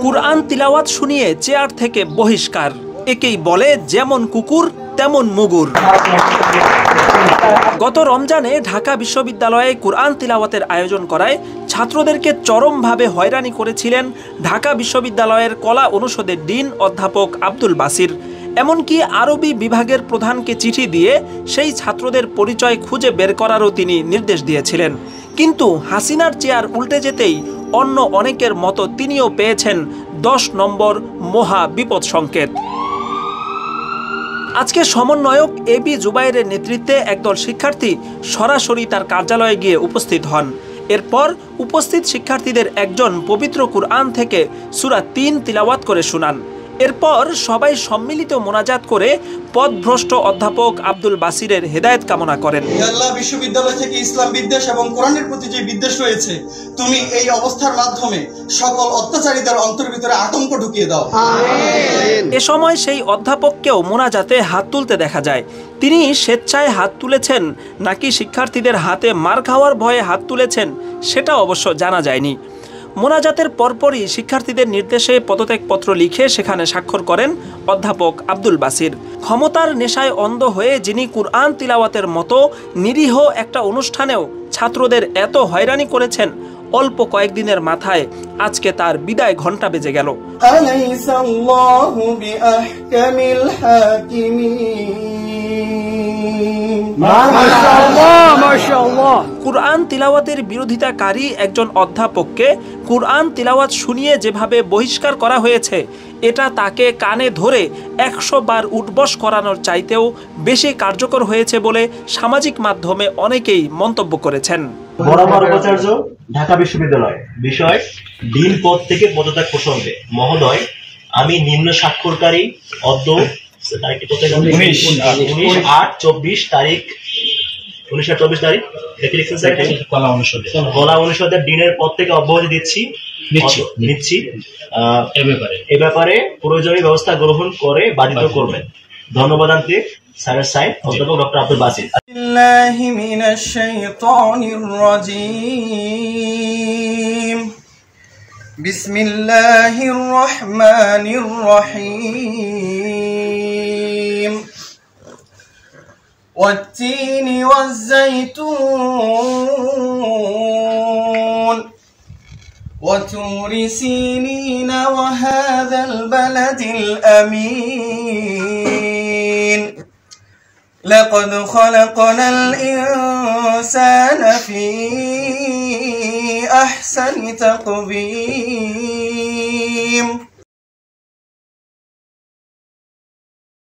কুরআন তিলাওয়াত শুনিয়ে চেয়ার থেকে বহিষ্কার, একেই বলে যেমন কুকুর তেমন মুগুর। গত রমজানে ঢাকা বিশ্ববিদ্যালয়ে কুরআন তিলাওয়াতের আয়োজন করায় ছাত্রদেরকে চরমভাবে হয়রানি করেছিলেন ঢাকা বিশ্ববিদ্যালয়ের কলা অনুষদের ডিন অধ্যাপক আব্দুল বাসির। এমনকি আরবি বিভাগের প্রধানকে চিঠি দিয়ে সেই ছাত্রদের পরিচয় খুঁজে বের করারও তিনি নির্দেশ দিয়েছিলেন। কিন্তু হাসিনার চেয়ার উল্টে যেতেই অন্য অনেকের মতো তিনিও পেয়েছেন 10 নম্বর মহা বিপদ সংকেত। আজকে সমন্বয়ক এবি জুবাইরের নেতৃত্বে একদল শিক্ষার্থী সরাসরি তার কার্যালয়ে গিয়ে উপস্থিত হন। এরপর উপস্থিত শিক্ষার্থীদের একজন পবিত্র কুরআন থেকে সূরা 3 তিলাওয়াত করে শোনান। এরপর সবাই সম্মিলিত মোনাজাত করে পথভ্রষ্ট অধ্যাপক আব্দুল বাসিরের হেদায়েত কামনা করেন। আল্লাহ, বিশ্ববিদ্যালয় থেকে ইসলাম বিদ্বেষ এবং কোরআনের প্রতি যে বিদ্বেষ রয়েছে, তুমি এই অবস্থার মাধ্যমে সকল অত্যাচারীদের অন্তর ভিতরে আতঙ্ক ঢুকিয়ে দাও। এ সময় সেই অধ্যাপককেও মোনাজাতে হাত তুলতে দেখা যায়। তিনি স্বেচ্ছায় হাত তুলেছেন নাকি শিক্ষার্থীদের হাতে মার খাওয়ার ভয়ে হাত তুলেছেন সেটা অবশ্য জানা যায়নি। মোনাজাতের পরপরই শিক্ষার্থীদের নির্দেশে পদত্যাগপত্র লিখে সেখানে স্বাক্ষর করেন অধ্যাপক আব্দুল বাসির। ক্ষমতার নেশায় অন্ধ হয়ে যিনি কুরআন তিলাওয়াতের মতো নিরীহ একটা অনুষ্ঠানেও ছাত্রদের এত হয়রানি করেছেন, অল্প কয়েকদিনের মাথায় আজকে তার বিদায় ঘণ্টা বেজে গেল। কুরআন তিলাওয়াতের বিরোধিতাকারী একজন অধ্যাপককে কুরআন তিলাওয়াত শুনিয়ে যেভাবে বহিষ্কার করা হয়েছে, এটা তাকে কানে ধরে 100 বার উঠবস করানোর চাইতেও বেশি কার্যকর হয়েছে বলে সামাজিক মাধ্যমে অনেকেই মন্তব্য করেছেন। বরাবর উপাচার্য, ঢাকা বিশ্ববিদ্যালয়, বিষয় ডিন পদ থেকে পদত্যাগ প্রসঙ্গে মহোদয়, আমি নিম্ন স্বাক্ষরকারী অদ্য 19/8/24 তারিখ কলা অনুষদের ডিনের পদ থেকে অব্যাহতি নিচ্ছি। এ ব্যাপারে প্রয়োজনীয় ব্যবস্থা গ্রহণ করে বাধিত করবেন। ধন্যবাদ আনতে স্যারের সাইন অধ্যাপক ডক্টর আব্দুল বাসির। বিসমিল্লাহি মিনাশ শাইতানির রাজীম। বিসমিল্লাহির রহমানির রহিম। والتين والزيتون وطور سينين وهذا البلد الأمين لقد خلقنا الإنسان في أحسن تقويم